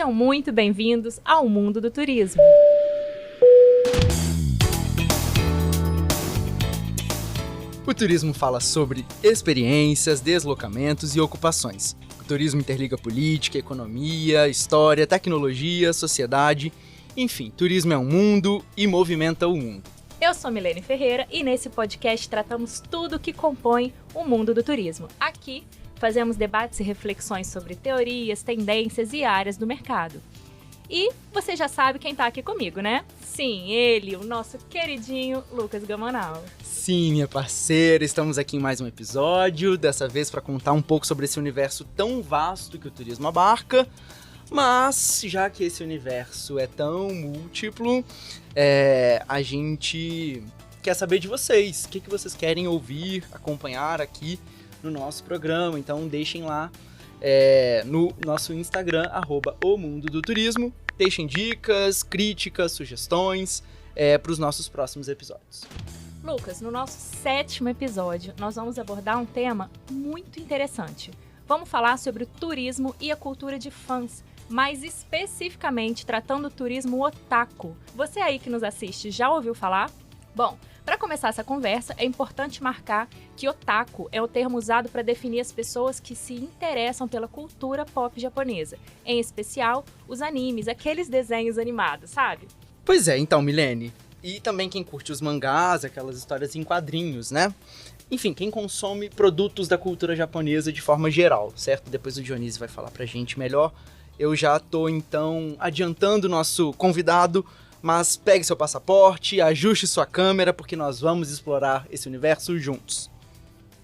Sejam muito bem-vindos ao mundo do turismo. O turismo fala sobre experiências, deslocamentos e ocupações. O turismo interliga política, economia, história, tecnologia, sociedade. Enfim, turismo é um mundo e movimenta o mundo. Eu sou Milene Ferreira e nesse podcast tratamos tudo que compõe o mundo do turismo. Aqui fazemos debates e reflexões sobre teorias, tendências e áreas do mercado. E você já sabe quem tá aqui comigo, né? Sim, ele, o nosso queridinho Lucas Gamonal. Sim, minha parceira, estamos aqui em mais um episódio, dessa vez para contar um pouco sobre esse universo tão vasto que o turismo abarca. Mas, já que esse universo é tão múltiplo, a gente quer saber de vocês. O que vocês querem ouvir, acompanhar aqui no nosso programa. Então, deixem lá no nosso Instagram, @omundodoturismo. Deixem dicas, críticas, sugestões para os nossos próximos episódios. Lucas, no nosso 7º episódio, nós vamos abordar um tema muito interessante. Vamos falar sobre o turismo e a cultura de fãs, mais especificamente tratando o turismo otaku. Você aí que nos assiste já ouviu falar? Bom, para começar essa conversa, é importante marcar que otaku é o termo usado para definir as pessoas que se interessam pela cultura pop japonesa, em especial os animes, aqueles desenhos animados, sabe? Pois é, então, Milene. E também quem curte os mangás, aquelas histórias em quadrinhos, né? Enfim, quem consome produtos da cultura japonesa de forma geral, certo? Depois o Dionísio vai falar pra gente melhor. Eu já tô, então, adiantando o nosso convidado, mas pegue seu passaporte, ajuste sua câmera, porque nós vamos explorar esse universo juntos.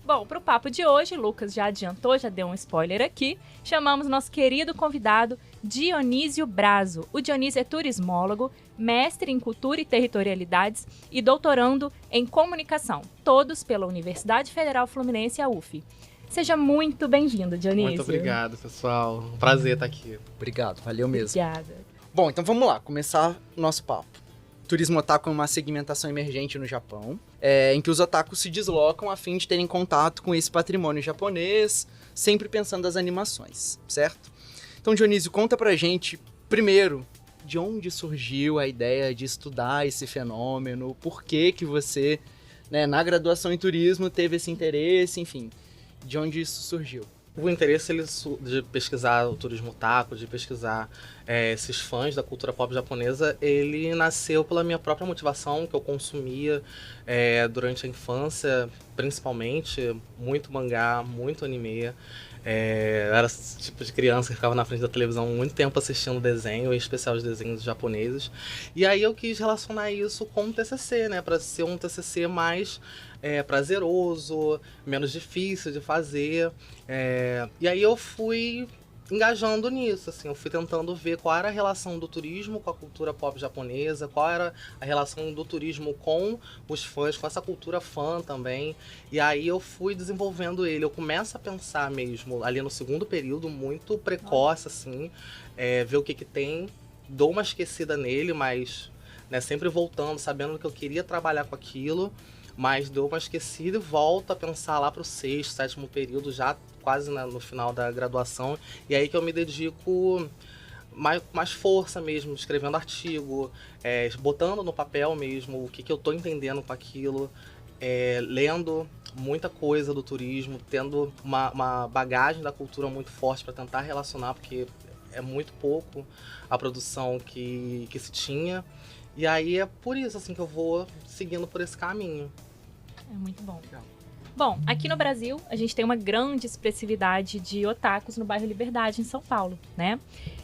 Bom, para o papo de hoje, Lucas já adiantou, já deu um spoiler aqui, chamamos nosso querido convidado Dionísio Brazo. O Dionísio é turismólogo, mestre em cultura e territorialidades e doutorando em comunicação, todos pela Universidade Federal Fluminense, a UF. Seja muito bem-vindo, Dionísio. Muito obrigado, pessoal. Um prazer estar aqui. Obrigado, valeu mesmo. Obrigada. Bom, então vamos lá, começar o nosso papo. Turismo otaku é uma segmentação emergente no Japão, em que os otakus se deslocam a fim de terem contato com esse patrimônio japonês, sempre pensando nas animações, certo? Então, Dionísio, conta pra gente, primeiro, de onde surgiu a ideia de estudar esse fenômeno, por que você, na graduação em turismo, teve esse interesse, enfim, de onde isso surgiu? O interesse de pesquisar o turismo otaku, de pesquisar esses fãs da cultura pop japonesa, ele nasceu pela minha própria motivação, que eu consumia durante a infância, principalmente, muito mangá, muito anime. Eu era esse tipo de criança que ficava na frente da televisão muito tempo assistindo desenho, em especial os desenhos japoneses. E aí eu quis relacionar isso com o TCC, né, para ser um TCC mais prazeroso, menos difícil de fazer. E aí eu fui engajando nisso, assim, eu fui tentando ver qual era a relação do turismo com a cultura pop japonesa, qual era a relação do turismo com os fãs, com essa cultura fã também. E aí eu fui desenvolvendo ele. Eu começo a pensar mesmo, ali no segundo período, muito precoce, assim, ver o que tem, dou uma esquecida nele, mas sempre voltando, sabendo que eu queria trabalhar com aquilo, mas dou uma esquecida e volto a pensar lá pro 6º, 7º período, já quase no final da graduação. E aí que eu me dedico com mais força mesmo, escrevendo artigo, botando no papel mesmo o que eu tô entendendo com aquilo, lendo muita coisa do turismo, tendo uma bagagem da cultura muito forte para tentar relacionar, porque é muito pouco a produção que se tinha. E aí é por isso assim, que eu vou seguindo por esse caminho. É muito bom. Bom, aqui no Brasil, a gente tem uma grande expressividade de otakus no bairro Liberdade, em São Paulo, né?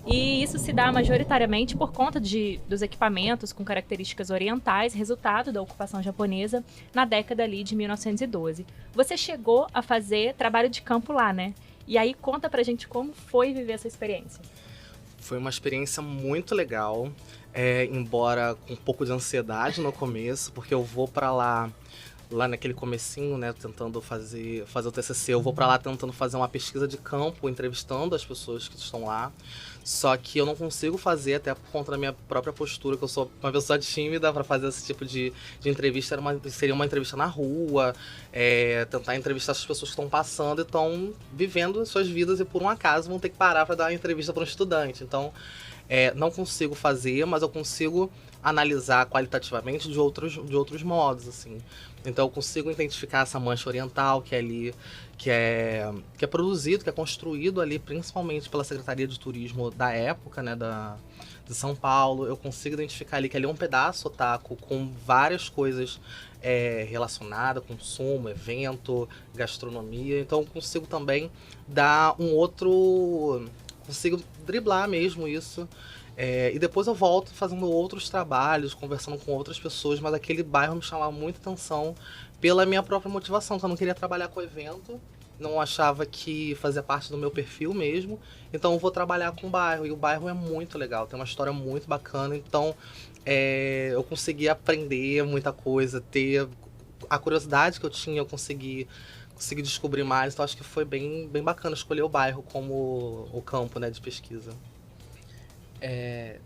E isso se dá majoritariamente por conta dos equipamentos com características orientais, resultado da ocupação japonesa na década ali de 1912. Você chegou a fazer trabalho de campo lá, né? E aí conta pra gente como foi viver essa experiência. Foi uma experiência muito legal, embora com um pouco de ansiedade no começo, porque eu vou pra lá naquele comecinho, né, tentando fazer o TCC, eu vou pra lá tentando fazer uma pesquisa de campo, entrevistando as pessoas que estão lá. Só que eu não consigo fazer, até por conta da minha própria postura, que eu sou uma pessoa tímida para fazer esse tipo de entrevista. Seria uma entrevista na rua, tentar entrevistar as pessoas que estão passando e estão vivendo suas vidas e por um acaso vão ter que parar para dar uma entrevista para um estudante. Então, não consigo fazer, mas eu consigo analisar qualitativamente de outros modos, assim. Então eu consigo identificar essa mancha oriental que é ali, que é produzido, que é construído ali, principalmente pela Secretaria de Turismo da época, né, de São Paulo. Eu consigo identificar ali que ali é um pedaço otaku com várias coisas relacionadas, consumo, evento, gastronomia. Então eu consigo também dar consigo driblar mesmo isso. E depois eu volto fazendo outros trabalhos, conversando com outras pessoas, mas aquele bairro me chamava muita atenção pela minha própria motivação, que eu não queria trabalhar com evento, não achava que fazia parte do meu perfil mesmo, então eu vou trabalhar com o bairro, e o bairro é muito legal, tem uma história muito bacana, então eu consegui aprender muita coisa, ter a curiosidade que eu tinha, eu consegui descobrir mais, então acho que foi bem, bem bacana escolher o bairro como o campo, né, de pesquisa.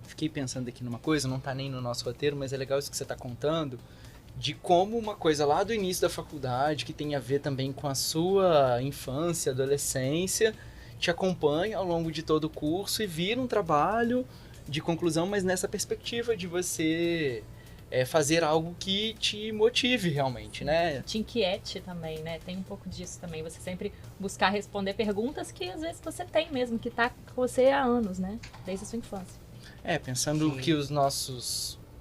Fiquei pensando aqui numa coisa, não tá nem no nosso roteiro, mas é legal isso que você tá contando, de como uma coisa lá do início da faculdade, que tem a ver também com a sua infância, adolescência, te acompanha ao longo de todo o curso e vira um trabalho de conclusão, mas nessa perspectiva de você fazer algo que te motive realmente, né? Te inquiete também, né? Tem um pouco disso também. Você sempre buscar responder perguntas que às vezes você tem mesmo, que tá com você há anos, né? Desde a sua infância. Pensando Sim. que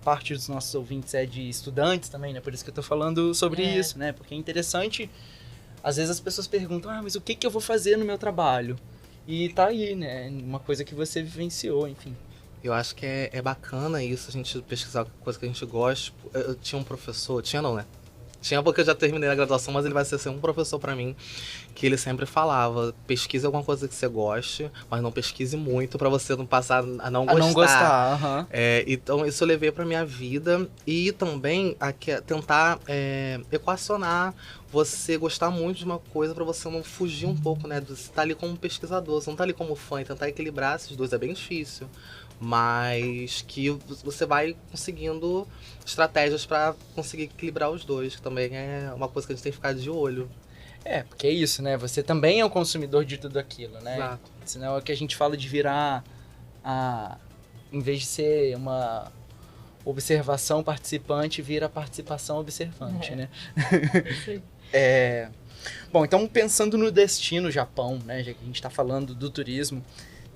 parte dos nossos ouvintes é de estudantes também, né? Por isso que eu tô falando sobre isso, né? Porque é interessante, às vezes as pessoas perguntam, mas o que eu vou fazer no meu trabalho? E tá aí, né? Uma coisa que você vivenciou, enfim. Eu acho que é bacana isso, a gente pesquisar coisa que a gente gosta. Eu tinha um professor, tinha não, né? Tinha porque eu já terminei a graduação, mas ele vai ser um professor pra mim, que ele sempre falava, pesquise alguma coisa que você goste, mas não pesquise muito pra você não passar a não gostar. A não gostar, Então isso eu levei pra minha vida e também tentar equacionar você gostar muito de uma coisa pra você não fugir um pouco, né? Você tá ali como pesquisador, você não tá ali como fã, e tentar equilibrar esses dois é bem difícil. Mas que você vai conseguindo estratégias para conseguir equilibrar os dois, que também é uma coisa que a gente tem que ficar de olho. Porque é isso, né? Você também é o consumidor de tudo aquilo, né? Exato. Senão é o que a gente fala de virar em vez de ser uma observação participante, vira participação observante, né? Isso aí. Bom, então pensando no destino Japão, né? Já que a gente tá falando do turismo,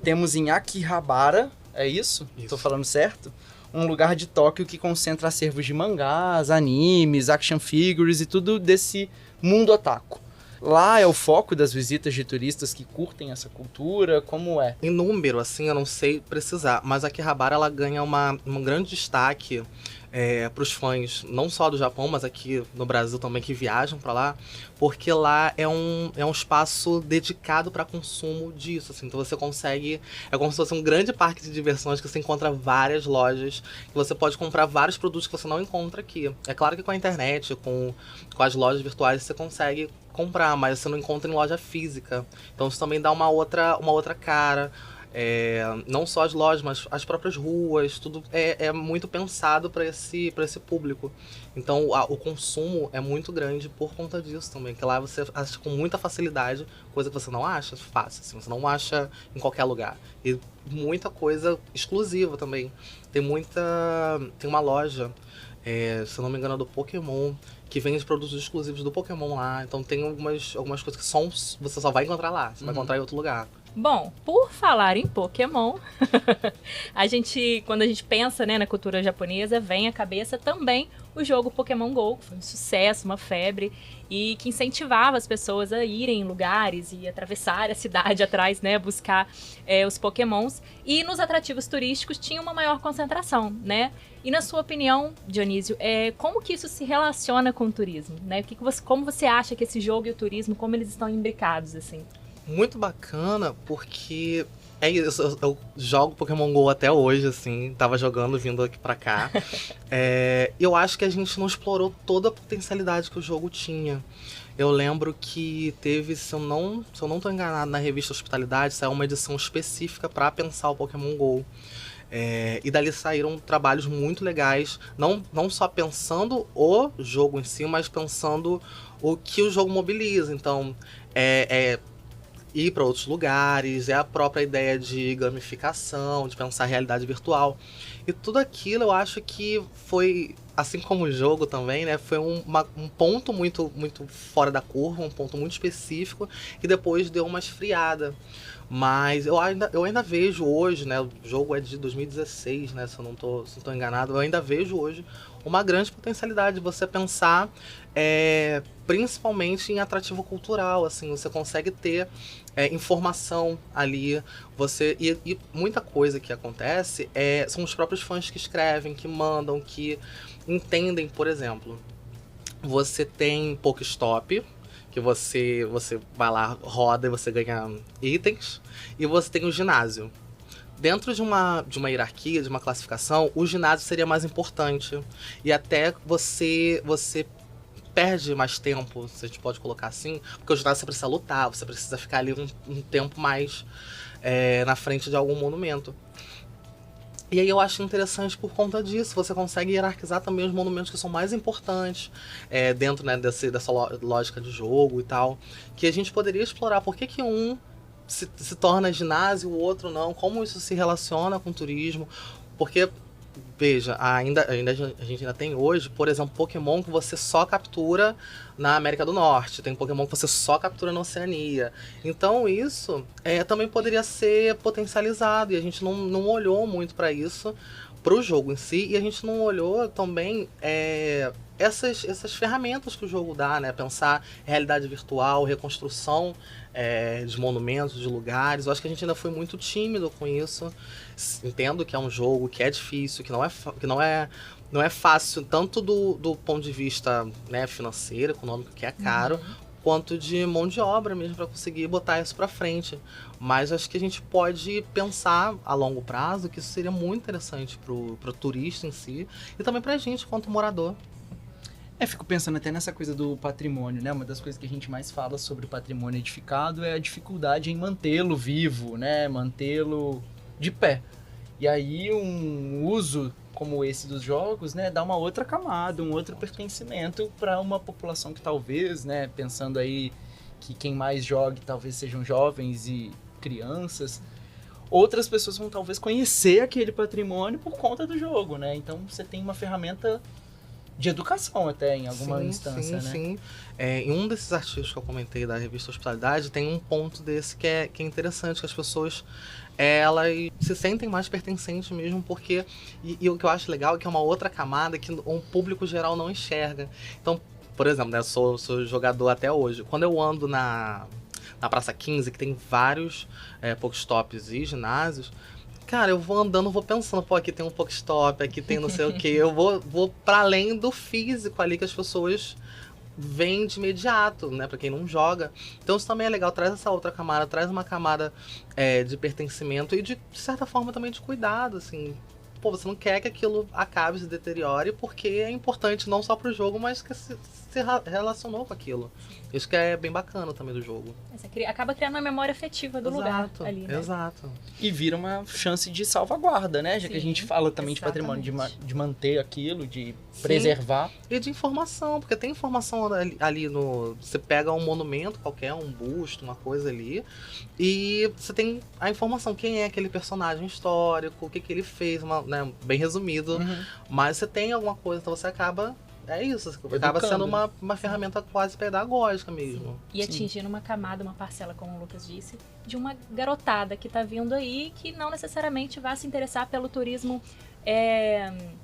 temos em Akihabara, é isso? Tô falando certo? Um lugar de Tóquio que concentra acervos de mangás, animes, action figures e tudo desse mundo otaku. Lá é o foco das visitas de turistas que curtem essa cultura, como é? Em número, assim, eu não sei precisar, mas a Akihabara, ela ganha um grande destaque para os fãs, não só do Japão, mas aqui no Brasil também, que viajam para lá, porque lá é um espaço dedicado para consumo disso, assim, então você consegue, é como se fosse um grande parque de diversões que você encontra várias lojas, que você pode comprar vários produtos que você não encontra aqui. É claro que com a internet, com as lojas virtuais, você consegue comprar, mas você não encontra em loja física, então isso também dá uma outra cara. Não só as lojas, mas as próprias ruas, tudo é muito pensado para esse público. Então o consumo é muito grande por conta disso também, que lá você acha com muita facilidade, coisa que você não acha fácil, assim, você não acha em qualquer lugar. E muita coisa exclusiva também. Tem uma loja, se eu não me engano, do Pokémon, que vende produtos exclusivos do Pokémon lá. Então tem algumas coisas que você só vai encontrar lá, você vai encontrar em outro lugar. Bom, por falar em Pokémon, quando a gente pensa, né, na cultura japonesa, vem à cabeça também o jogo Pokémon GO, que foi um sucesso, uma febre, e que incentivava as pessoas a irem em lugares e atravessar a cidade atrás, né, buscar os Pokémons. E nos atrativos turísticos tinha uma maior concentração, né? E na sua opinião, Dionísio, como que isso se relaciona com o turismo, né? Como você acha que esse jogo e o turismo, como eles estão imbricados, assim? Muito bacana, porque é isso, eu jogo Pokémon GO até hoje, assim, tava jogando vindo aqui pra cá. Eu acho que a gente não explorou toda a potencialidade que o jogo tinha. Eu lembro que teve, se eu não tô enganado, na revista Hospitalidade, saiu uma edição específica pra pensar o Pokémon GO. E dali saíram trabalhos muito legais, não só pensando o jogo em si, mas pensando o que o jogo mobiliza. Então, ir para outros lugares, é a própria ideia de gamificação, de pensar realidade virtual. E tudo aquilo eu acho que foi, assim como o jogo também, né, foi um ponto muito, muito fora da curva, um ponto muito específico, que depois deu uma esfriada. Mas eu ainda vejo hoje, né, o jogo é de 2016, né, se eu não tô enganado, eu ainda vejo hoje uma grande potencialidade de você pensar, principalmente em atrativo cultural, assim, você consegue ter informação ali, e muita coisa que acontece são os próprios fãs que escrevem, que mandam, que entendem, por exemplo, você tem Pokéstop, que você vai lá, roda e você ganha itens, e você tem o ginásio. Dentro de uma hierarquia, de uma classificação, o ginásio seria mais importante. E até você perde mais tempo, se a gente pode colocar assim, porque o ginásio você precisa lutar, você precisa ficar ali um tempo mais na frente de algum monumento. E aí eu acho interessante por conta disso, você consegue hierarquizar também os monumentos que são mais importantes dentro, né, dessa lógica de jogo e tal, que a gente poderia explorar. Por que um se torna ginásio, o outro não? Como isso se relaciona com o turismo? Porque, veja, a gente ainda tem hoje, por exemplo, Pokémon que você só captura na América do Norte. Tem Pokémon que você só captura na Oceania. Então isso também poderia ser potencializado. E a gente não olhou muito para isso, para o jogo em si. E a gente não olhou também essas ferramentas que o jogo dá, né? Pensar realidade virtual, reconstrução de monumentos, de lugares. Eu acho que a gente ainda foi muito tímido com isso. Entendo que é um jogo que é difícil, que não é fácil, tanto do ponto de vista, né, financeiro, econômico, que é caro, quanto de mão de obra mesmo para conseguir botar isso para frente. Mas acho que a gente pode pensar a longo prazo que isso seria muito interessante pro turista em si e também pra gente quanto morador. Fico pensando até nessa coisa do patrimônio, né? Uma das coisas que a gente mais fala sobre o patrimônio edificado é a dificuldade em mantê-lo vivo, né? Mantê-lo de pé. E aí um uso como esse dos jogos, né, dá uma outra camada, um outro pertencimento para uma população que talvez, né, pensando aí que quem mais jogue talvez sejam jovens e crianças, outras pessoas vão talvez conhecer aquele patrimônio por conta do jogo, né? Então você tem uma ferramenta de educação até, em alguma instância, né? Sim. Em um desses artigos que eu comentei da revista Hospitalidade, tem um ponto desse que é interessante, que as pessoas elas se sentem mais pertencentes mesmo, porque... E o que eu acho legal é que é uma outra camada que um público geral não enxerga. Então, por exemplo, né, eu sou jogador até hoje. Quando eu ando na Praça 15, que tem vários Pokéstops e ginásios, cara, eu vou andando, vou pensando, pô, aqui tem um Pokéstop, aqui tem não sei o quê. Eu vou para além do físico ali que as pessoas veem de imediato, né? Pra quem não joga. Então isso também é legal, traz essa outra camada, traz uma camada de pertencimento e de certa forma também de cuidado, assim. Pô, você não quer que aquilo acabe, se deteriore, porque é importante não só pro jogo, mas que se relacionou com aquilo. Isso que é bem bacana também do jogo. Você acaba criando uma memória afetiva do lugar ali, né? Exato. E vira uma chance de salvaguarda, né? Já que a gente fala também exatamente. de patrimônio, de manter aquilo, de preservar. E de informação, porque tem informação ali no... Você pega um monumento qualquer, um busto, uma coisa ali, e você tem a informação, quem é aquele personagem histórico, o que ele fez, né, bem resumido. Mas você tem alguma coisa, então você acaba... É isso, acaba sendo uma ferramenta quase pedagógica mesmo. Sim. E atingindo uma camada, uma parcela, como o Lucas disse, de uma garotada que tá vindo aí, que não necessariamente vai se interessar pelo turismo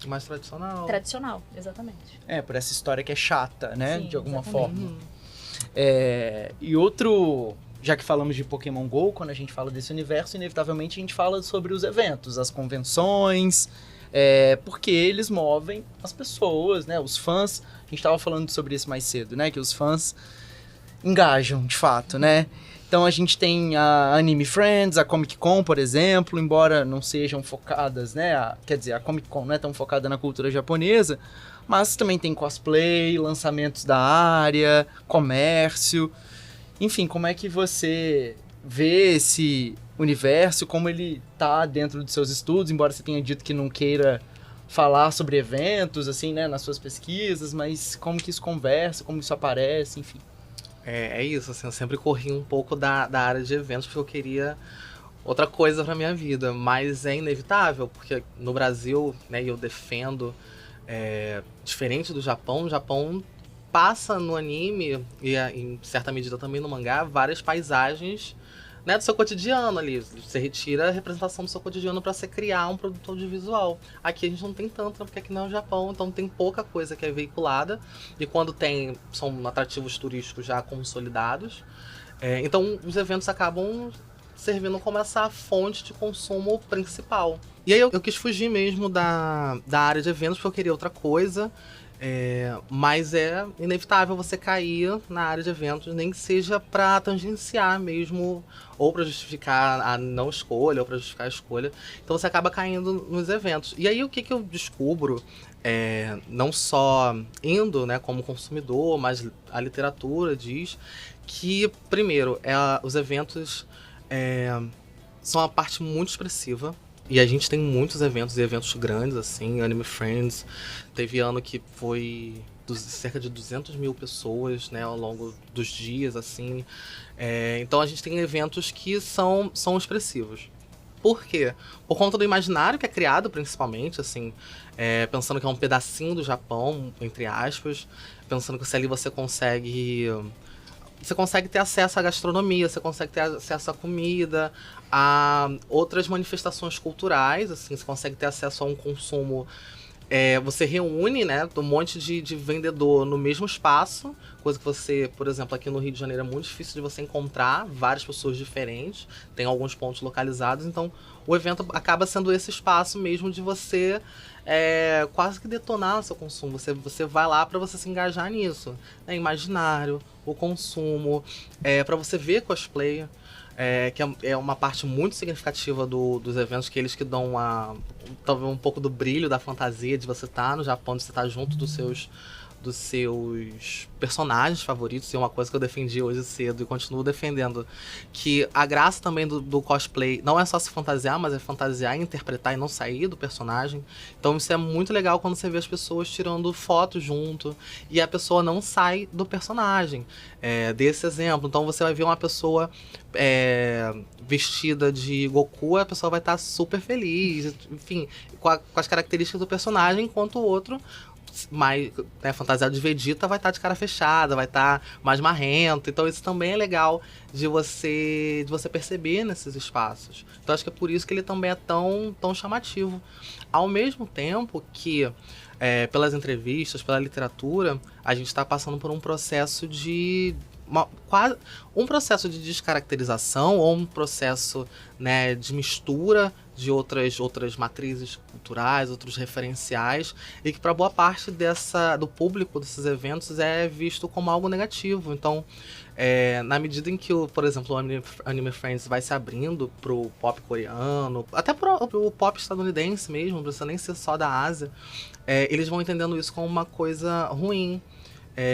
mais tradicional. Tradicional, exatamente. Por essa história que é chata, né? Sim, de alguma exatamente. forma. E outro... Já que falamos de Pokémon GO, quando a gente fala desse universo, inevitavelmente a gente fala sobre os eventos, as convenções... porque eles movem as pessoas, né? Os fãs, a gente estava falando sobre isso mais cedo, né? Que os fãs engajam, de fato, né? Então a gente tem a Anime Friends, a Comic Con, por exemplo, embora não sejam focadas, né? Quer dizer, a Comic Con não é tão focada na cultura japonesa, mas também tem cosplay, lançamentos da área, comércio. Enfim, como é que você vê esse universo, como ele tá dentro dos seus estudos, embora você tenha dito que não queira falar sobre eventos, assim, né, nas suas pesquisas, mas como que isso conversa, como isso aparece, enfim. É isso, assim, eu sempre corri um pouco da área de eventos porque eu queria outra coisa pra minha vida, mas é inevitável, porque no Brasil, né, eu defendo, diferente do Japão, o Japão passa no anime, e em certa medida também no mangá, várias paisagens, né, do seu cotidiano ali. Você retira a representação do seu cotidiano para você criar um produto audiovisual. Aqui a gente não tem tanto, né, porque aqui não é o Japão, então tem pouca coisa que é veiculada. E quando tem, são atrativos turísticos já consolidados. Então os eventos acabam servindo como essa fonte de consumo principal. E aí eu quis fugir mesmo da área de eventos porque eu queria outra coisa. Mas é inevitável você cair na área de eventos, nem que seja para tangenciar mesmo, ou para justificar a não escolha, ou para justificar a escolha. Então você acaba caindo nos eventos. E aí o que eu descubro, não só indo, né, como consumidor, mas a literatura diz que, primeiro, os eventos são uma parte muito expressiva. E a gente tem muitos eventos, e eventos grandes, assim, Anime Friends. Teve ano que foi cerca de 200 mil pessoas, né, ao longo dos dias, assim. Então a gente tem eventos que são expressivos. Por quê? Por conta do imaginário que é criado, principalmente, assim, pensando que é um pedacinho do Japão, entre aspas, pensando que se ali você consegue ter acesso à gastronomia, você consegue ter acesso à comida, a outras manifestações culturais, assim, você consegue ter acesso a um consumo. Você reúne, né, um monte de vendedor no mesmo espaço, coisa que você, por exemplo, aqui no Rio de Janeiro é muito difícil de você encontrar várias pessoas diferentes, tem alguns pontos localizados, então o evento acaba sendo esse espaço mesmo de você quase que detonar o seu consumo. Você vai lá para você se engajar nisso, né? Imaginário, o consumo, para você ver cosplay. Que é uma parte muito significativa dos eventos, que eles que dão talvez um pouco do brilho, da fantasia de você estar no Japão, de você estar junto dos seus personagens favoritos. E é uma coisa que eu defendi hoje cedo e continuo defendendo, que a graça também do cosplay não é só se fantasiar, mas é fantasiar, interpretar e não sair do personagem. Então isso é muito legal quando você vê as pessoas tirando fotos junto e a pessoa não sai do personagem. Desse exemplo, então você vai ver uma pessoa vestida de Goku, a pessoa vai estar super feliz, enfim, com as características do personagem, enquanto o outro mais fantasiado de Vegeta vai estar de cara fechada, vai estar mais marrento. Então isso também é legal de você perceber nesses espaços. Então acho que é por isso que ele também é tão chamativo. Ao mesmo tempo que, pelas entrevistas, pela literatura, a gente está passando por um processo um processo de descaracterização, ou um processo, né, de mistura de outras matrizes culturais, outros referenciais, e que para boa parte do público desses eventos é visto como algo negativo. Então, na medida em que, por exemplo, o Anime Friends vai se abrindo pro pop coreano, até pro pop estadunidense mesmo, não precisa nem ser só da Ásia, eles vão entendendo isso como uma coisa ruim.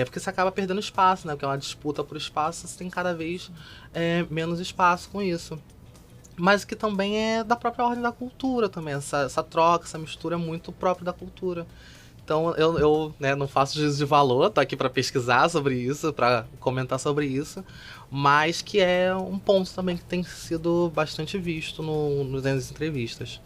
Porque você acaba perdendo espaço, né? Porque é uma disputa por espaço, você tem cada vez menos espaço com isso. Mas que também é da própria ordem da cultura também. Essa troca, essa mistura é muito própria da cultura. Então eu não faço juízo de valor, tô aqui para pesquisar sobre isso, para comentar sobre isso. Mas que é um ponto também que tem sido bastante visto nas entrevistas.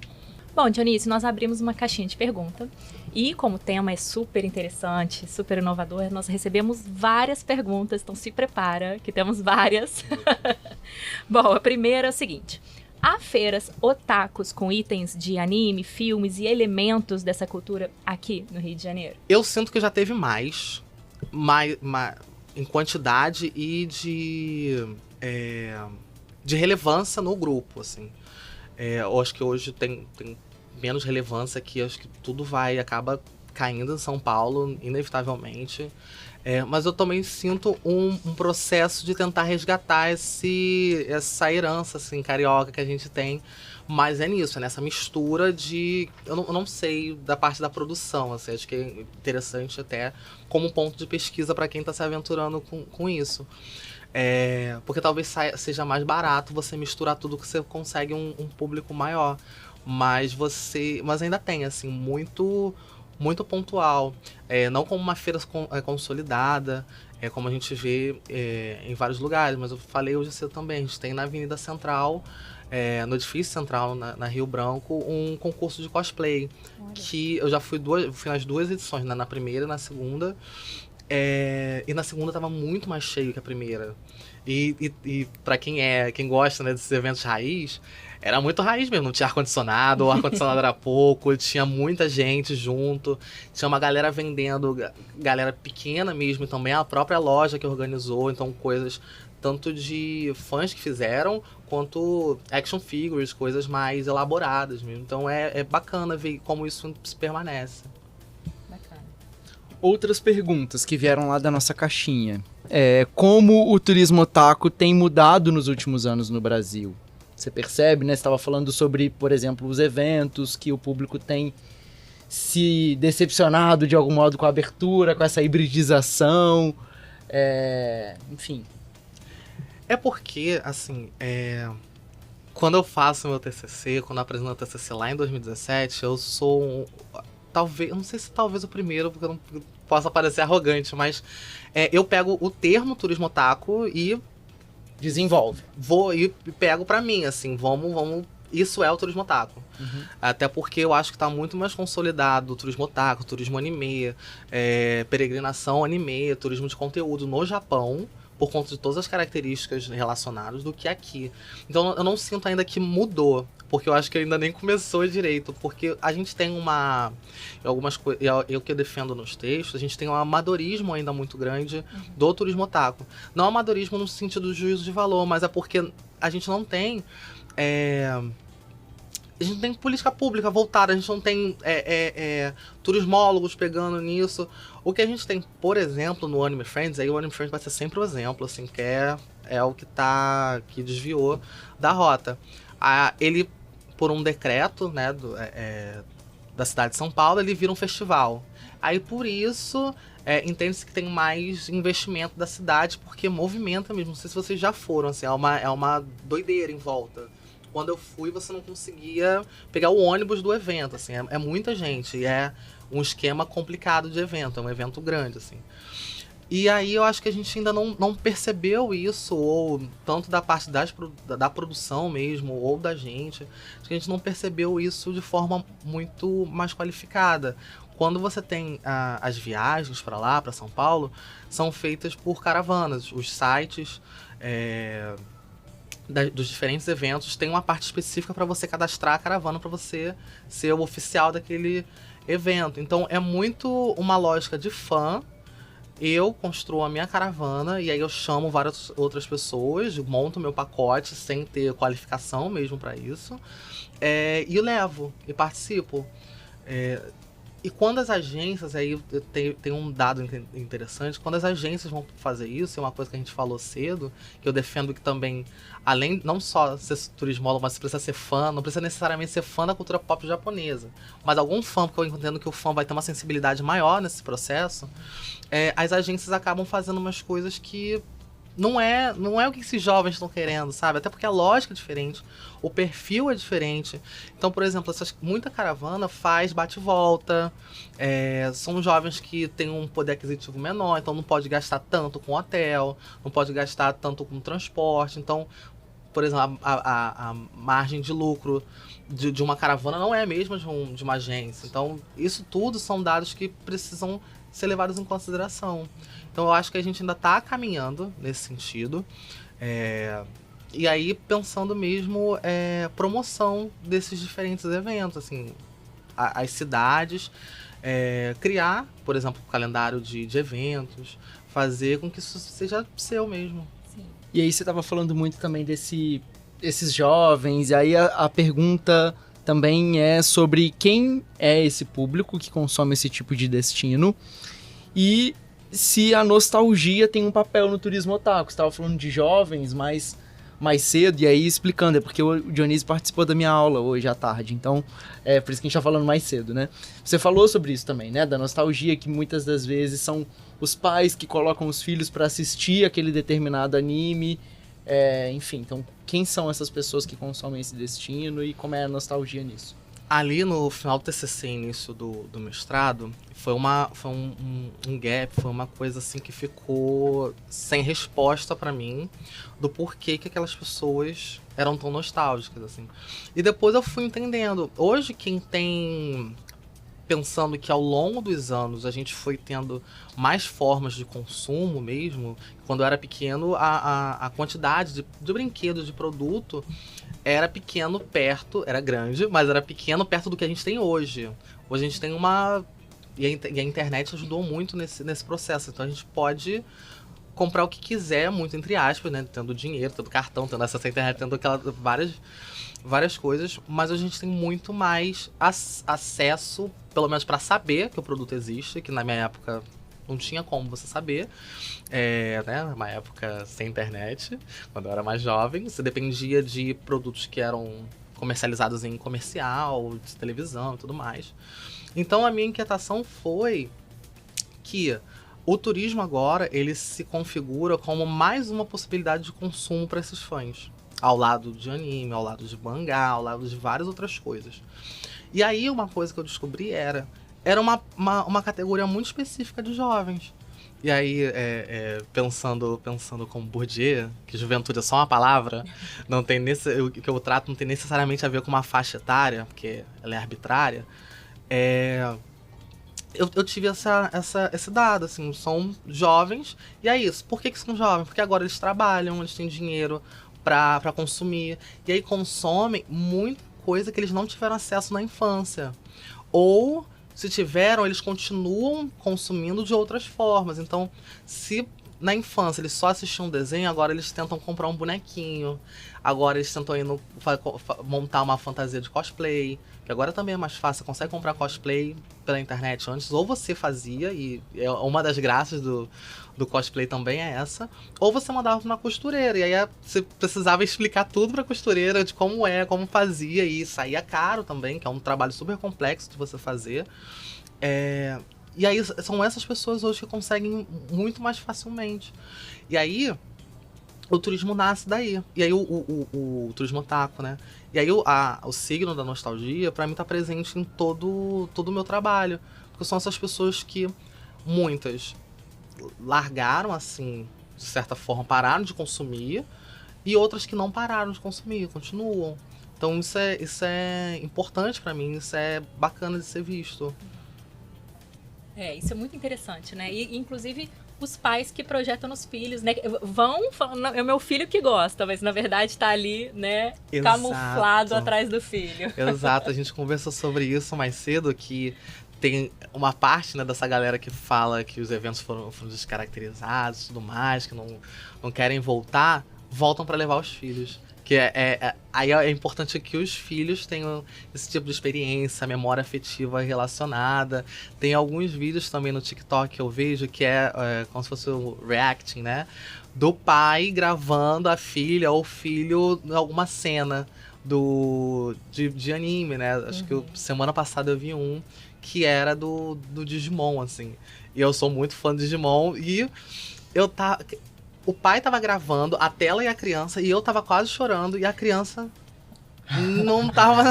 Bom, Dionísio, nós abrimos uma caixinha de pergunta e como o tema é super interessante, super inovador, nós recebemos várias perguntas, então se prepara que temos várias. Bom, a primeira é a seguinte: há feiras otakus com itens de anime, filmes e elementos dessa cultura aqui no Rio de Janeiro? Eu sinto que já teve mais em quantidade e de relevância no grupo, assim. Eu acho que hoje tem menos relevância aqui, acho que tudo acaba caindo em São Paulo, inevitavelmente. Mas eu também sinto um processo de tentar resgatar essa herança, assim, carioca que a gente tem. Mas é nisso, nessa mistura de... Eu não sei da parte da produção, assim, acho que é interessante até como ponto de pesquisa para quem está se aventurando com isso. Porque talvez seja mais barato você misturar tudo, que você consegue um público maior. Mas ainda tem, assim, muito muito pontual, não como uma feira consolidada, como a gente vê em vários lugares, mas eu falei hoje cedo também, a gente tem na Avenida Central, no edifício central, na Rio Branco, um concurso de cosplay. Olha. Que eu já fui nas 2 edições, na primeira e na segunda. E na segunda tava muito mais cheio que a primeira. E pra quem gosta, né, desses eventos raiz, era muito raiz mesmo. Não tinha ar-condicionado, o ar-condicionado era pouco, tinha muita gente junto, tinha uma galera vendendo, galera pequena mesmo, e também a própria loja que organizou, então coisas tanto de fãs que fizeram, quanto action figures, coisas mais elaboradas mesmo. Então é bacana ver como isso se permanece. Bacana. Outras perguntas que vieram lá da nossa caixinha. Como o turismo otaku tem mudado nos últimos anos no Brasil? Você percebe, né? Você estava falando sobre, por exemplo, os eventos, que o público tem se decepcionado de algum modo com a abertura, com essa hibridização, enfim. É porque, assim, quando eu faço meu TCC, quando eu apresento o TCC lá em 2017, eu sou talvez, não sei se talvez o primeiro, porque eu não possa parecer arrogante, mas eu pego o termo turismo otaku e desenvolve. Vou e pego pra mim, assim, vamos. Isso é o turismo otaku. Uhum. Até porque eu acho que tá muito mais consolidado o turismo otaku, turismo anime, peregrinação anime, turismo de conteúdo no Japão, por conta de todas as características relacionadas, do que aqui. Então eu não sinto ainda que mudou, porque eu acho que ainda nem começou direito, porque a gente tem algumas coisas, eu que defendo nos textos, a gente tem um amadorismo ainda muito grande do turismo otaku. Não amadorismo no sentido do juízo de valor, mas é porque a gente não tem a gente não tem política pública voltada, a gente não tem turismólogos pegando nisso. O que a gente tem, por exemplo, no Anime Friends, aí o Anime Friends vai ser sempre o exemplo, assim, que é o que desviou da rota. Ele, por um decreto, né, da cidade de São Paulo, ele vira um festival. Aí, por isso, entende-se que tem mais investimento da cidade, porque movimenta mesmo. Não sei se vocês já foram, assim, é uma doideira em volta. Quando eu fui, você não conseguia pegar o ônibus do evento, assim, é muita gente, e é um esquema complicado de evento, é um evento grande, assim. E aí eu acho que a gente ainda não percebeu isso, ou tanto da parte da produção mesmo, ou da gente, acho que a gente não percebeu isso de forma muito mais qualificada. Quando você tem as viagens para lá, para São Paulo, são feitas por caravanas, os sites dos diferentes eventos tem uma parte específica para você cadastrar a caravana, para você ser o oficial daquele evento. Então é muito uma lógica de fã. Eu construo a minha caravana e aí eu chamo várias outras pessoas, monto meu pacote sem ter qualificação mesmo para isso, e levo e participo. E quando as agências, aí tem um dado interessante, quando as agências vão fazer isso, é uma coisa que a gente falou cedo, que eu defendo que também, além, não só ser turismólogo, mas você precisa ser fã, não precisa necessariamente ser fã da cultura pop japonesa, mas algum fã, porque eu entendo que o fã vai ter uma sensibilidade maior nesse processo, as agências acabam fazendo umas coisas que não é o que esses jovens estão querendo, sabe? Até porque a lógica é diferente, o perfil é diferente. Então, por exemplo, muita caravana faz bate-volta, são jovens que têm um poder aquisitivo menor, então não pode gastar tanto com hotel, não pode gastar tanto com transporte. Então, por exemplo, a margem de lucro de uma caravana não é a mesma de uma agência. Então, isso tudo são dados que precisam ser levados em consideração. Então eu acho que a gente ainda está caminhando nesse sentido. E aí pensando mesmo promoção desses diferentes eventos, assim, as cidades, criar, por exemplo, um calendário de eventos, fazer com que isso seja seu mesmo. Sim. E aí você estava falando muito também desses jovens, e aí a pergunta também é sobre quem é esse público que consome esse tipo de destino e se a nostalgia tem um papel no turismo otaku. Você estava falando de jovens mais cedo, e aí explicando, porque o Dionísio participou da minha aula hoje à tarde, então por isso que a gente tá falando mais cedo, né? Você falou sobre isso também, né? Da nostalgia, que muitas das vezes são os pais que colocam os filhos para assistir aquele determinado anime, enfim, então quem são essas pessoas que consomem esse destino e como é a nostalgia nisso? Ali no final do TCC, início do mestrado, foi um gap, foi uma coisa assim que ficou sem resposta pra mim do porquê que aquelas pessoas eram tão nostálgicas, assim. E depois eu fui entendendo. Hoje, quem tem... Pensando que ao longo dos anos a gente foi tendo mais formas de consumo mesmo. Quando eu era pequeno, a quantidade de brinquedos, de produto, era pequeno perto, era grande, mas era pequeno perto do que a gente tem hoje. Hoje a gente tem uma... E a internet ajudou muito nesse processo. Então a gente pode comprar o que quiser, muito entre aspas, né? Tendo dinheiro, tendo cartão, tendo acesso à internet, tendo várias coisas. Mas a gente tem muito mais acesso, pelo menos para saber que o produto existe, que na minha época não tinha como você saber. Né? Uma época sem internet, quando eu era mais jovem, você dependia de produtos que eram comercializados em comercial, de televisão e tudo mais. Então a minha inquietação foi que o turismo agora, ele se configura como mais uma possibilidade de consumo para esses fãs. Ao lado de anime, ao lado de mangá, ao lado de várias outras coisas. E aí uma coisa que eu descobri era uma categoria muito específica de jovens. E aí, pensando como Bourdieu, que juventude é só uma palavra, o que eu trato não tem necessariamente a ver com uma faixa etária, porque ela é arbitrária, eu tive esse dado, assim, são jovens, e é isso. Por que são jovens? Porque agora eles trabalham, eles têm dinheiro pra consumir, e aí consomem muita coisa que eles não tiveram acesso na infância. Ou, se tiveram, eles continuam consumindo de outras formas. Então, se na infância eles só assistiam desenho, agora eles tentam comprar um bonequinho. Agora eles tentam montar uma fantasia de cosplay, que agora também é mais fácil, você consegue comprar cosplay pela internet. Antes, ou você fazia, e uma das graças do cosplay também é essa, ou você mandava pra uma costureira, e aí você precisava explicar tudo pra costureira de como fazia, e saía caro também, que é um trabalho super complexo de você fazer. E aí são essas pessoas hoje que conseguem muito mais facilmente. E aí o turismo nasce daí. E aí o turismo otaku, né? E aí o signo da nostalgia, pra mim, tá presente em todo o meu trabalho. Porque são essas pessoas que, muitas, largaram, assim, de certa forma, pararam de consumir. E outras que não pararam de consumir, continuam. Então isso é importante pra mim, isso é bacana de ser visto. Isso é muito interessante, né? E, inclusive, os pais que projetam nos filhos, né? Vão falando, é o meu filho que gosta, mas na verdade tá ali, né? Exato. Camuflado atrás do filho. Exato, a gente conversou sobre isso mais cedo, que tem uma parte, né, dessa galera que fala que os eventos foram descaracterizados e tudo mais, que não querem voltam pra levar os filhos. Que aí é importante que os filhos tenham esse tipo de experiência, memória afetiva relacionada. Tem alguns vídeos também no TikTok que eu vejo que é como se fosse o reacting, né? Do pai gravando a filha ou o filho em alguma cena de anime, né? Acho que semana passada eu vi um que era do Digimon, assim. E eu sou muito fã do Digimon e o pai tava gravando a tela e a criança, e eu tava quase chorando, e a criança não tava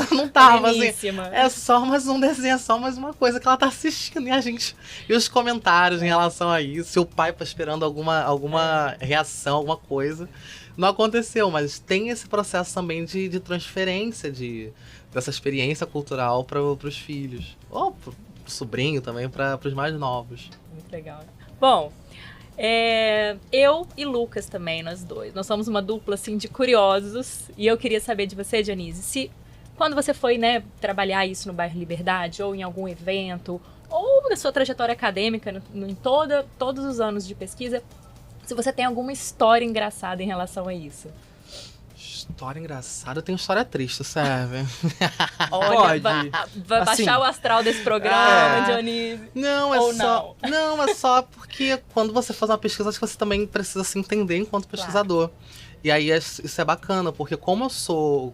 assim. É só mais um desenho, é só mais uma coisa que ela tá assistindo, e os comentários em relação a isso, se o pai tá esperando alguma reação, alguma coisa. Não aconteceu, mas tem esse processo também de transferência dessa experiência cultural para os filhos. Ou pro sobrinho também, para os mais novos. Muito legal. Bom, eu e Lucas também, nós dois. Nós somos uma dupla, assim, de curiosos. E eu queria saber de você, Dionise, se quando você foi, né, trabalhar isso no bairro Liberdade, ou em algum evento, ou na sua trajetória acadêmica, em todos os anos de pesquisa, se você tem alguma história engraçada em relação a isso. História engraçada? Eu tenho história triste, serve? Olha, vai baixar o astral desse programa, Dionise? Não, é só porque quando você faz uma pesquisa, acho que você também precisa se entender enquanto pesquisador. Claro. E aí isso é bacana, porque como eu sou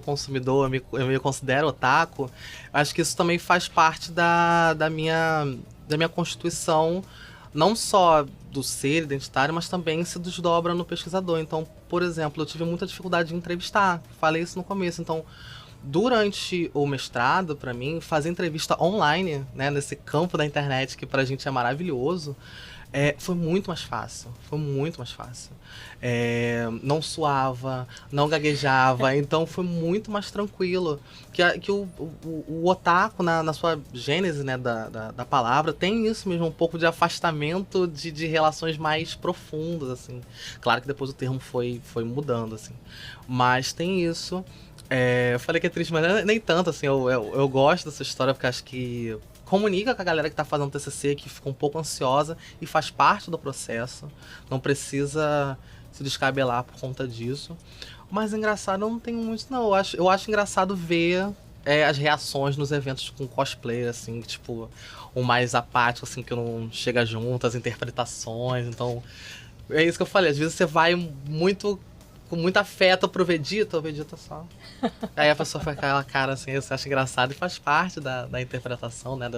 consumidor, eu me considero otaku, acho que isso também faz parte da minha constituição, não só do ser identitário, mas também se desdobra no pesquisador. Então, por exemplo, eu tive muita dificuldade de entrevistar. Falei isso no começo. Então, durante o mestrado, para mim, fazer entrevista online, né, nesse campo da internet que pra gente é maravilhoso, foi muito mais fácil. Foi muito mais fácil. Não suava, não gaguejava, então foi muito mais tranquilo. Que o otaku, na sua gênese, né, da palavra, tem isso mesmo, um pouco de afastamento de relações mais profundas, assim. Claro que depois o termo foi mudando, assim. Mas tem isso. Eu falei que é triste, mas nem tanto, assim. Eu gosto dessa história porque acho que comunica com a galera que tá fazendo TCC, que fica um pouco ansiosa e faz parte do processo. Não precisa se descabelar por conta disso. Mas engraçado eu não tenho muito, não. Eu acho engraçado ver as reações nos eventos com cosplay, assim, tipo, o mais apático, assim, que não chega junto, as interpretações. Então, é isso que eu falei. Às vezes você vai muito com muito afeto pro Vegeta, o Vegeta só. Aí a pessoa fica com aquela cara assim, você acha engraçado e faz parte da interpretação, né,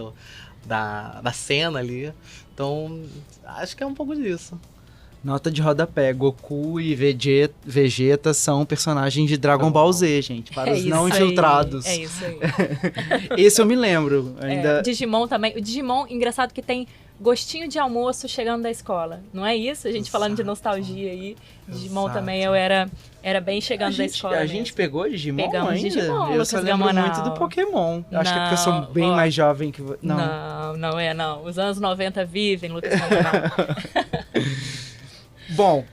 da cena ali. Então, acho que é um pouco disso. Nota de rodapé, Goku e Vegeta são personagens de Dragon Ball Z, gente, para os não infiltrados. É isso aí. Esse eu me lembro. Ainda... Digimon também. O Digimon, engraçado que tem gostinho de almoço chegando da escola. Não é isso? A gente falando de nostalgia aí. Digimon também eu era bem chegando da escola. A gente pegou Digimon Pegamos ainda? Digimon, eu só lembro muito do Pokémon. Acho que é porque eu sou bem mais jovem que você. Não. Os anos 90 vivem, Lucas Gamonal. Bom,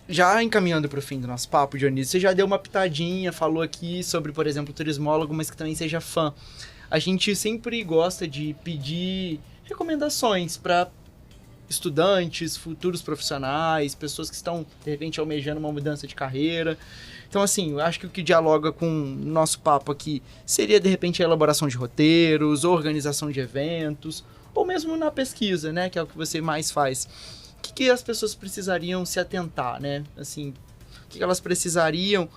já encaminhando para o fim do nosso papo, Dionísio, você já deu uma pitadinha, falou aqui sobre, por exemplo, o turismólogo, mas que também seja fã. A gente sempre gosta de pedir recomendações para estudantes, futuros profissionais, pessoas que estão, de repente, almejando uma mudança de carreira. Então, assim, eu acho que o que dialoga com o nosso papo aqui seria, de repente, a elaboração de roteiros, organização de eventos, ou mesmo na pesquisa, né, que é o que você mais faz. O que as pessoas precisariam se atentar, né? Assim, o que elas precisariam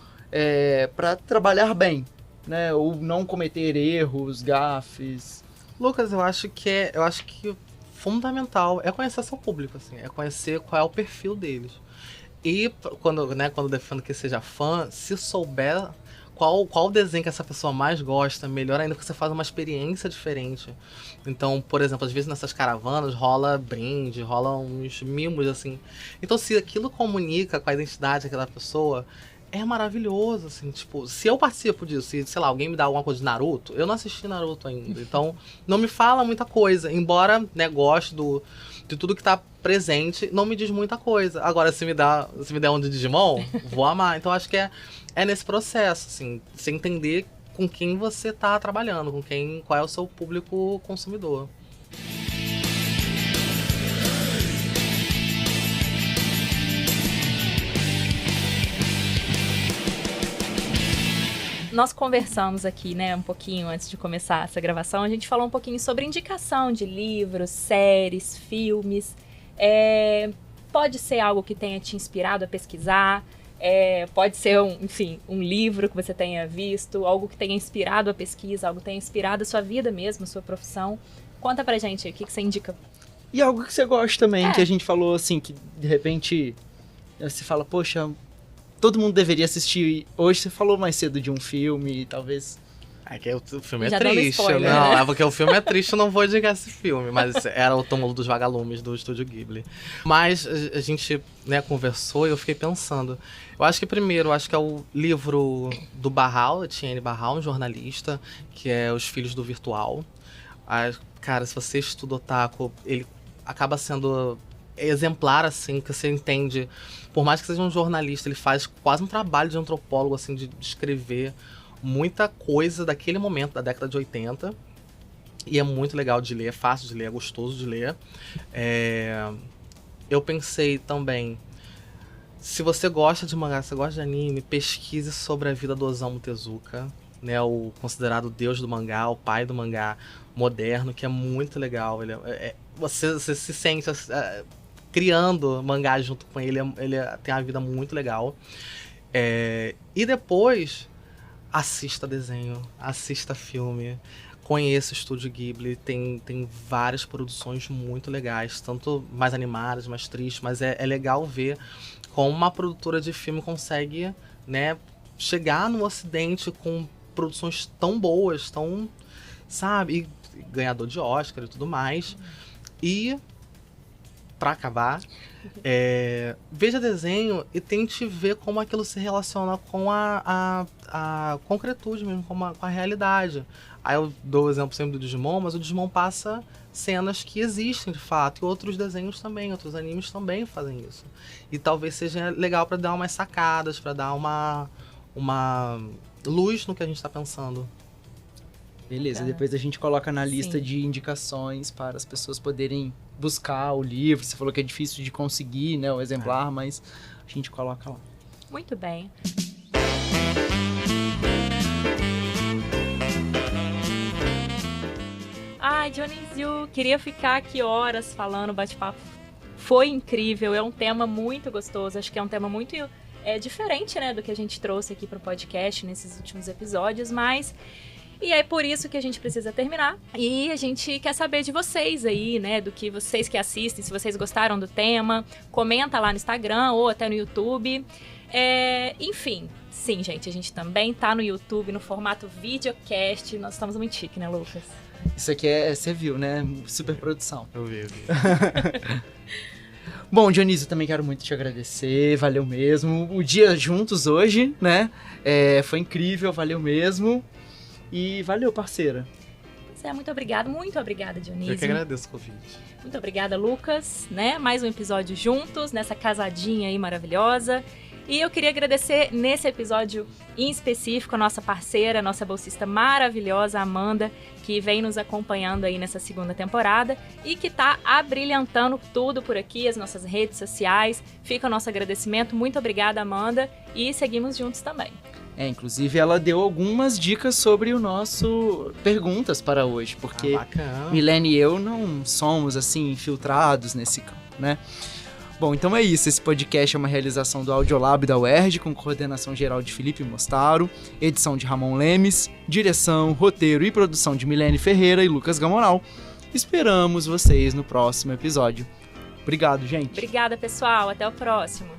para trabalhar bem, né? Ou não cometer erros, gafes. Lucas, eu acho que fundamental é conhecer seu público, assim, é conhecer qual é o perfil deles. E quando defendo que seja fã, se souber qual desenho que essa pessoa mais gosta, melhor ainda, porque você faz uma experiência diferente. Então, por exemplo, às vezes nessas caravanas rola brinde, rola uns mimos, assim. Então, se aquilo comunica com a identidade daquela pessoa, é maravilhoso, assim. Tipo, se eu participo disso, se, sei lá, alguém me dá alguma coisa de Naruto, eu não assisti Naruto ainda. Então, não me fala muita coisa. Embora, né, goste de tudo que tá presente, não me diz muita coisa. Agora, se me der um de Digimon, vou amar. Então, acho que é nesse processo, assim, você entender com quem você tá trabalhando, qual é o seu público consumidor. Nós conversamos aqui, né, um pouquinho antes de começar essa gravação, a gente falou um pouquinho sobre indicação de livros, séries, filmes. Pode ser algo que tenha te inspirado a pesquisar, pode ser, um livro que você tenha visto, algo que tenha inspirado a pesquisa, algo que tenha inspirado a sua vida mesmo, a sua profissão. Conta pra gente aí, o que você indica? E algo que você gosta também, que a gente falou assim, que de repente você fala, poxa, todo mundo deveria assistir. Hoje você falou mais cedo de um filme, talvez... É que o filme Já é triste, spoiler, não, né? é porque o filme é triste, eu não vou indicar esse filme, mas era O Túmulo dos Vagalumes, do Estúdio Ghibli. Mas a gente, né, conversou e eu fiquei pensando. Eu acho que primeiro, é o livro do Barral, Etienne Barral, um jornalista, que é Os Filhos do Virtual. Cara, se você estuda otaku, ele acaba sendo exemplar, assim, que você entende. Por mais que seja um jornalista, ele faz quase um trabalho de antropólogo, assim, de escrever muita coisa daquele momento, da década de 80. E é muito legal de ler, é fácil de ler, é gostoso de ler. Eu pensei também, se você gosta de mangá, se você gosta de anime, pesquise sobre a vida do Osamu Tezuka, né, o considerado deus do mangá, o pai do mangá moderno, que é muito legal. Você se sente criando mangá junto com ele, ele tem uma vida muito legal. E depois, assista desenho, assista filme, conheça o Estúdio Ghibli, tem várias produções muito legais, tanto mais animadas, mais tristes, mas é legal ver como uma produtora de filme consegue, né, chegar no Ocidente com produções tão boas, tão, sabe, e ganhador de Oscar e tudo mais. E, pra acabar, veja desenho e tente ver como aquilo se relaciona com a concretude mesmo, com a realidade. Aí eu dou o exemplo sempre do Digimon, mas o Digimon passa cenas que existem de fato, e outros desenhos também, outros animes também fazem isso. E talvez seja legal para dar umas sacadas, para dar uma luz no que a gente tá pensando. Beleza, depois a gente coloca na lista de indicações para as pessoas poderem buscar o livro. Você falou que é difícil de conseguir, né, o exemplar, mas a gente coloca lá. Muito bem. Ai, Dionísio, queria ficar aqui horas falando, bate-papo. Foi incrível, é um tema muito gostoso, acho que é um tema muito diferente, né, do que a gente trouxe aqui para o podcast nesses últimos episódios, mas... E é por isso que a gente precisa terminar. E a gente quer saber de vocês aí, né? Do que vocês que assistem, se vocês gostaram do tema. Comenta lá no Instagram ou até no YouTube. Enfim, sim, gente, a gente também tá no YouTube no formato videocast. Nós estamos muito chique, né, Lucas? Isso aqui você viu, né? Super produção. Eu vi. Bom, Dionísio, também quero muito te agradecer, valeu mesmo. O dia juntos hoje, né? Foi incrível, valeu mesmo. E valeu, parceira. Pois muito obrigada, Dionísio. Eu que agradeço o convite. Muito obrigada, Lucas, né? Mais um episódio juntos, nessa casadinha aí maravilhosa. E eu queria agradecer nesse episódio em específico a nossa parceira, a nossa bolsista maravilhosa, Amanda, que vem nos acompanhando aí nessa segunda temporada e que tá abrilhantando tudo por aqui, as nossas redes sociais. Fica o nosso agradecimento. Muito obrigada, Amanda. E seguimos juntos também. Inclusive ela deu algumas dicas sobre o nosso perguntas para hoje, porque Milene e eu não somos assim infiltrados nesse campo, né? Bom, então é isso, esse podcast é uma realização do Audiolab da UERJ, com coordenação geral de Felipe Mostaro, edição de Ramon Lemes, direção, roteiro e produção de Milene Ferreira e Lucas Gamoral. Esperamos vocês no próximo episódio. Obrigado, gente. Obrigada, pessoal. Até o próximo.